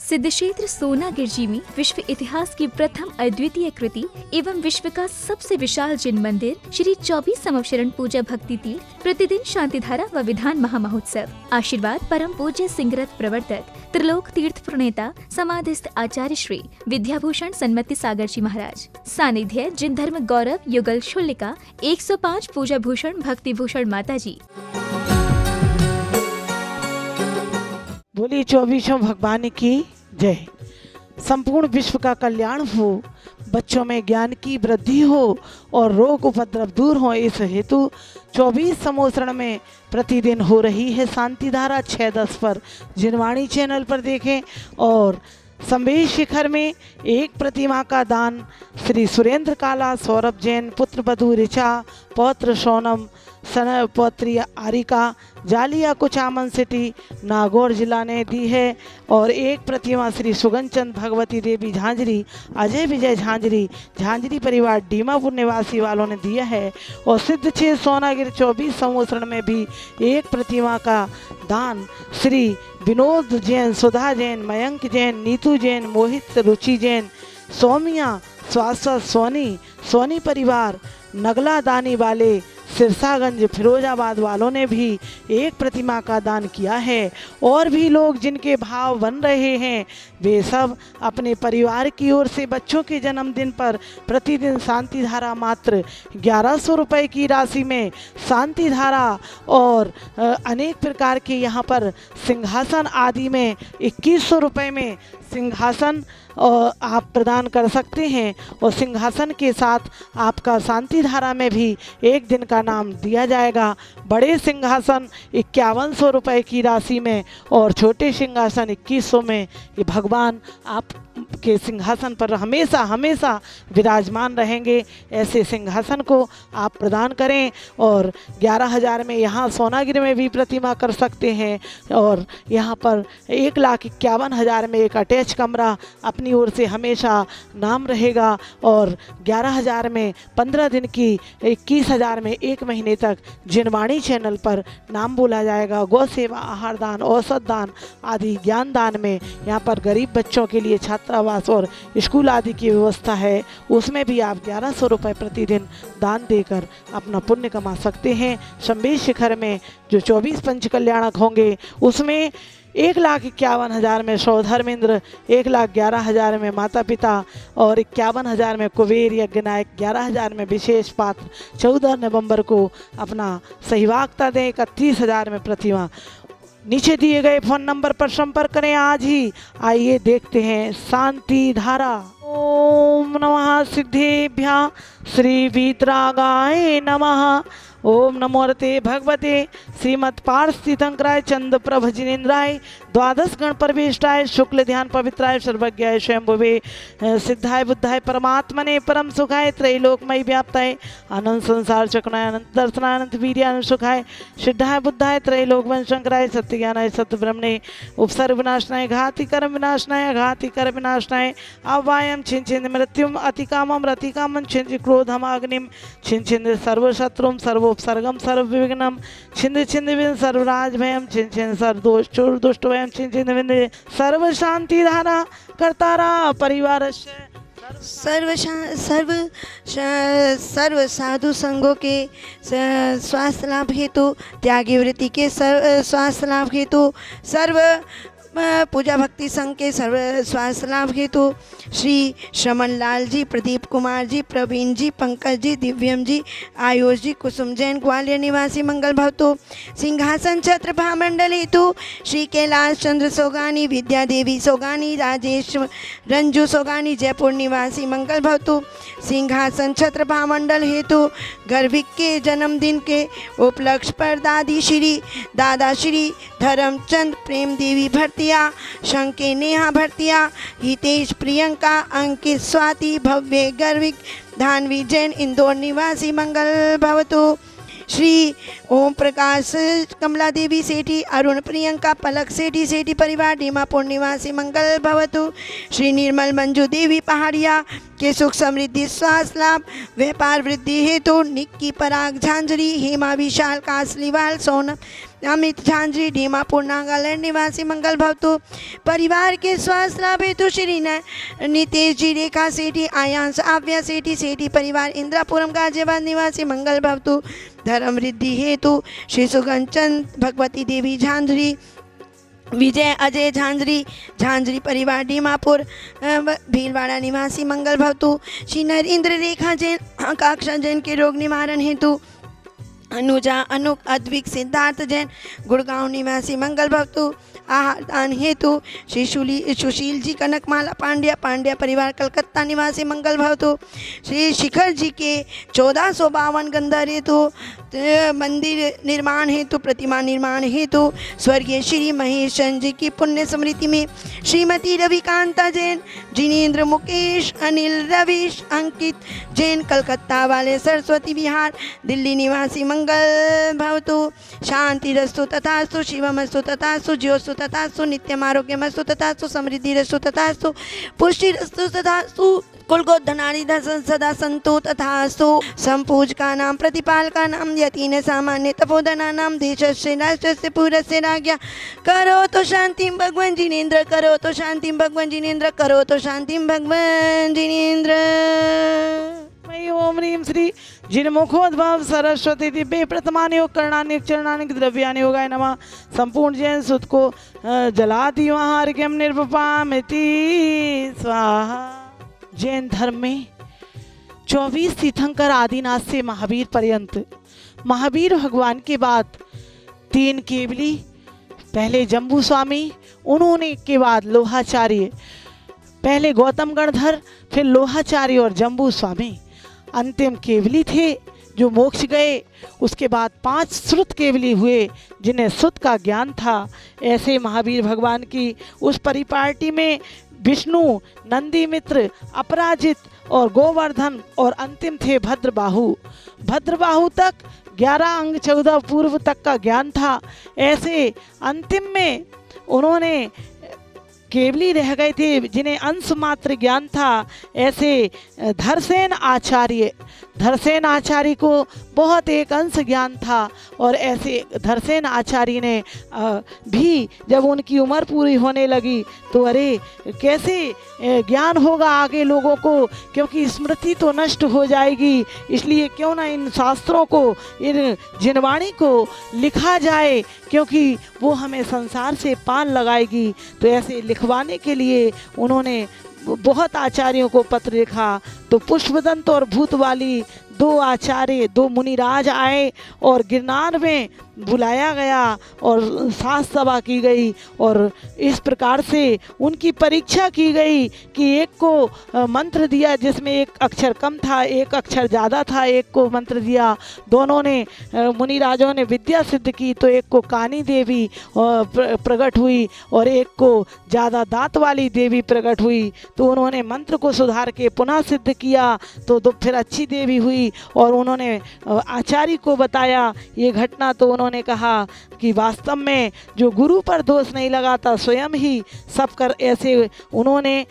सिद्धक्षेत्र सोनागिर जी में विश्व इतिहास की प्रथम अद्वितीय कृति एवं विश्व का सबसे विशाल जिन मंदिर श्री 24 संवत्सरण पूजा भक्ति तीर्थ प्रतिदिन शांतिधारा व विधान महामहोत्सव। आशीर्वाद परम पूज्य सिंहरथ प्रवर्तक त्रिलोक तीर्थ प्रणेता समाधिस्थ आचार्य श्री विद्याभूषण सन्मति सागर जी महाराज। सानिध्य जिन धर्म गौरव युगल शुल्लिका 105 पूजा भूषण भक्ति भूषण माता जी। बोली 24 भगवान की जय। संपूर्ण विश्व का कल्याण हो, बच्चों में ज्ञान की वृद्धि हो और रोग उपद्रव दूर हो, इस हेतु 24 संवत्सरण में प्रतिदिन हो रही है शांति धारा 6:10 पर जिनवाणी चैनल पर देखें। और संवेश शिखर में एक प्रतिमा का दान श्री सुरेंद्र काला, सौरभ जैन, पुत्र वधु ऋचा, पौत्र सोनम, सन पौत्री आरिका, जालिया कुचामन सिटी, नागौर जिला ने दी है। और एक प्रतिमा श्री सुगनचंद भगवती देवी झांझरी, अजय विजय झांझरी, झांझरी परिवार डीमापुर निवासी वालों ने दिया है। और सिद्धक्षेत्र सोनागिर 24 संवत्सरण में भी एक प्रतिमा का दान श्री विनोद जैन, सुधा जैन, मयंक जैन, नीतू जैन, मोहित रुचि जैन, सौमिया स्वास्थ्य सोनी, सोनी परिवार नगला दानी वाले सिरसागंज फिरोजाबाद वालों ने भी एक प्रतिमा का दान किया है। और भी लोग जिनके भाव बन रहे हैं वे सब अपने परिवार की ओर से बच्चों के जन्मदिन पर प्रतिदिन शांति धारा मात्र 1100 रुपये की राशि में शांति धारा और अनेक प्रकार के यहाँ पर सिंहासन आदि में 2100 रुपये में सिंहासन आप प्रदान कर सकते हैं। और सिंहासन के साथ आपका शांति धारा में भी एक दिन का नाम दिया जाएगा। बड़े सिंहासन 5100 रुपये की राशि में और छोटे सिंहासन 2100 में। ये भगवान आप के सिंहासन पर हमेशा हमेशा विराजमान रहेंगे, ऐसे सिंहासन को आप प्रदान करें। और 11,000 में यहाँ सोनागिर में भी प्रतिमा कर सकते हैं। और यहाँ पर 1,51,000 में एक अटैच कमरा अपनी ओर से हमेशा नाम रहेगा। और 11,000 में 15 दिन की, 21,000 में 1 महीने तक जिनवाणी चैनल पर नाम बोला जाएगा। गौ सेवा, आहार दान, औषध दान आदि ज्ञान दान में यहाँ पर गरीब बच्चों के लिए छात्रावास और स्कूल आदि की व्यवस्था है, उसमें भी आप 1100 रुपये प्रतिदिन दान देकर अपना पुण्य कमा सकते हैं। संवेश शिखर में जो 24 पंच कल्याणक होंगे उसमें 1,51,000 में सौधर्मेंद्र, 1,11,000 में माता पिता और 51,000 में कुबेर यज्ञ नायक, 11,000 में विशेष पात्र 14 नवंबर को अपना सहभागिता दें। 31,000 में प्रतिमा। नीचे दिए गए फोन नंबर पर संपर्क करें आज ही। आइए देखते हैं शांति धारा। ओम नमः सिद्धेभ्यः श्री वीतरागाय नमः। ओम नमोरते भगवते श्रीमत् पार्थितंकराय चंद प्रभ जिनेन्द्राय द्वादश गण परवेष्टाय शुक्ल ध्यान पवित्राय सर्वज्ञाय स्वयंभुवे सिद्धाय बुद्धाय परमात्मने परम सुखाय त्रैलोकमय व्याप्ताय अनंत संसार चक्राय अनंत दर्शनाय अनंत वीर्याय सुखाय सिद्धाय बुद्धाय त्रैलोकवंश शंकराय सत्य ज्ञानाय सत्य ब्रह्मणे उपसर्ग विनाशनाय घाति कर्म विनाशनाय घाति कर्म विनाशनाय अवायम छिन छिन मृत्युम अतिकामम रतिकामम छिन क्रोधम अग्निम छिन छिन सर्वशत्रुम सर्वोपसर्गम सर्वविघ्नम छिंद छिंद विन सर्वराज भयम छिन छिन सर्वदोष चोर दुष्ट भयम छिन छिन विन सर्व शांति धारा कर्तारा परिवार सर्व साधु संघों के स्वास्थ्य लाभ हेतु, त्यागी वृत्ति के स्वास्थ्य लाभ हेतु, सर्व पूजा भक्ति संघ के सर्व स्वास्थ्य लाभ हेतु श्री श्रमण लाल जी, प्रदीप कुमार जी, प्रवीण जी, पंकज जी, दिव्यम जी, आयुष जी, कुसुम जैन ग्वालियर निवासी मंगल भवतु। सिंहासन छत्र भामंडल हेतु श्री कैलाश चंद्र सोगानी, विद्या देवी सोगानी, राजेश रंजू सोगानी जयपुर निवासी मंगल भवतु। सिंहासन छत्र भामंडल हेतु गर्भिक के जन्मदिन के उपलक्ष्य पर दादा श्री धर्मचंद प्रेम देवी भरतिया, शंके नेहा भरतिया, हितेश प्रियंका, अंकित स्वाति, भव्य गर्विक, धानवी जैन इंदौर निवासी मंगल भवतु। श्री ओम प्रकाश कमला देवी सेठी, अरुण प्रियंका, पलक सेठी, सेठी परिवार डीमापुर निवासी मंगल भवतु। श्री निर्मल मंजू देवी पहाड़िया के सुख समृद्धि स्वास्थ्य लाभ व्यापार वृद्धि हेतु निक्की पराग झांझरी, हेमा विशाल कासलीवाल, सोनम अमित झांझरी दीमापुर नागालैंड निवासी मंगल भवतु। परिवार के स्वास्थ्य लाभ हेतु श्री नितेश जी, रेखा सेठी, आयांश आव्या सेठी, सेठी परिवार इंदिरापुरम गाजियाबाद निवासी मंगल भवतु। धर्म वृद्धि हेतु श्री सुगंचंद भगवती देवी झांझरी, विजय अजय झांझरी, झांझरी परिवार दीमापुर भीलवाड़ा निवासी मंगल भवतु। श्री नरेंद्र रेखा जैन, आकांक्षा जैन के रोग निवारण हेतु। अनुजा अनुक अद्विक सिद्धार्थ जैन, गुड़गांव निवासी मंगल भवतु। आहार दान हेतु श्री सुशील जी कनकमाला पांड्या, पांड्या परिवार कलकत्ता निवासी मंगल भवतु। श्री शिखर जी के 1452 गंधर हेतु मंदिर निर्माण हेतु, प्रतिमा निर्माण हेतु स्वर्गीय श्री महेश चंद्र जी की पुण्य स्मृति में श्रीमती रविकांता जैन, जिनेन्द्र मुकेश, अनिल रवीश, अंकित जैन कलकत्ता वाले सरस्वती विहार दिल्ली निवासी मंगल भवतु। शांति रस्तु तथास्तु, शिवमस्तु तथास्तु, ज्योस्तु तथास्तु, नित्यम आरोग्यमस्तु तथास्तु, समृद्धि रस्तु तथास्तु, पुष्टि रस्तु तथास्तु, कुलगोधनानि सदा संतु तथास्तु। संपूजका नाम, प्रतिपालका नाम, यतीन सामान्य तपोधना नाम, देशस्य राष्ट्रस्य पूरस्य राज्ञा। करो तो शांति भगवान जिनेन्द्र, करो तो शांति भगवान जिनेन्द्र, करो तो शांति भगवान जिनेन्द्र। मयि ओम ह्रीं श्री जिनमुखोद्भव सरस्वती दिव्य प्रथमानि योग कर्णानि चरणानि द्रव्यानि योगाय नमः। संपूर्ण जैन सुत को जलाति महार्घ्यम निर्वपामिति स्वाहा। जैन धर्म में 24 तीर्थंकर आदिनाथ से महावीर पर्यंत, महावीर भगवान के बाद 3 केवली, पहले जम्बू स्वामी, उन्होंने के बाद लोहाचार्य, पहले गौतम गणधर, फिर लोहाचार्य और जम्बू स्वामी अंतिम केवली थे जो मोक्ष गए। उसके बाद 5 श्रुत केवली हुए जिन्हें श्रुत का ज्ञान था। ऐसे महावीर भगवान की उस परिपाटी में विष्णु, नंदी मित्र, अपराजित और गोवर्धन और अंतिम थे भद्रबाहु। भद्रबाहु तक 11 अंग 14 पूर्व तक का ज्ञान था। ऐसे अंतिम में उन्होंने केवली रह गए थे जिन्हें अंश मात्र ज्ञान था। ऐसे धरसेन आचार्य, धरसेन आचार्य को बहुत एक अंश ज्ञान था और ऐसे धरसेन आचार्य ने भी जब उनकी उम्र पूरी होने लगी तो अरे कैसे ज्ञान होगा आगे लोगों को, क्योंकि स्मृति तो नष्ट हो जाएगी। इसलिए क्यों ना इन शास्त्रों को, इन जिनवाणी को लिखा जाए, क्योंकि वो हमें संसार से पार लगाएगी। तो ऐसे लिखवाने के लिए उन्होंने बहुत आचार्यों को पत्र लिखा। तो पुष्पदंत और भूत वाली 2 आचार्य, 2 मुनिराज आए और गिरनार में बुलाया गया और शास्त्र सभा की गई और इस प्रकार से उनकी परीक्षा की गई कि एक को मंत्र दिया जिसमें एक अक्षर कम था, एक अक्षर ज़्यादा था, एक को मंत्र दिया। दोनों ने मुनिराजों ने विद्या सिद्ध की तो एक को कानी देवी प्रकट हुई और एक को ज़्यादा दांत वाली देवी प्रकट हुई। तो उन्होंने मंत्र को सुधार के पुनः सिद्ध किया तो फिर अच्छी देवी हुई और उन्होंने आचार्य को बताया ये घटना। तो उन्होंने कहा कि वास्तव में जो गुरु पर दोष नहीं लगाता स्वयं ही सब कर। ऐसे उन्होंने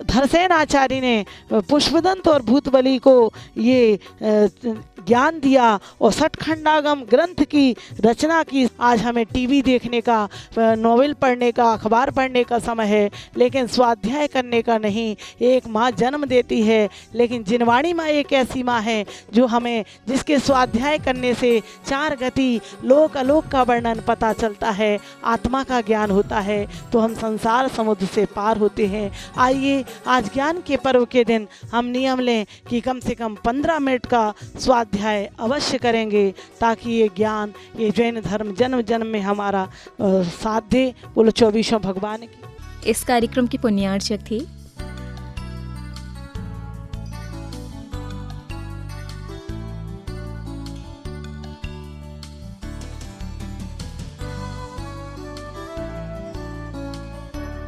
धरसेन आचार्य ने पुष्पदंत और भूतबली को ये ज्ञान दिया और सठखंडागम ग्रंथ की रचना की। आज हमें टीवी देखने का, नॉवेल पढ़ने का, अखबार पढ़ने का समय है, लेकिन स्वाध्याय करने का नहीं। एक माँ जन्म देती है, लेकिन जिनवाणी माँ एक ऐसी माँ है जो हमें, जिसके स्वाध्याय करने से 4 गति लोक अलोक का वर्णन पता चलता है, आत्मा का ज्ञान होता है, तो हम संसार समुद्र से पार होते हैं। आइए आज ज्ञान के पर्व के दिन हम नियम लें कि कम से कम 15 मिनट का स्वाध्याय अवश्य करेंगे, ताकि ये ज्ञान, ये जैन धर्म जन्म जन्म में हमारा साथ दे। बोलो 24 भगवान की। इस कार्यक्रम की पुण्यार्चक थी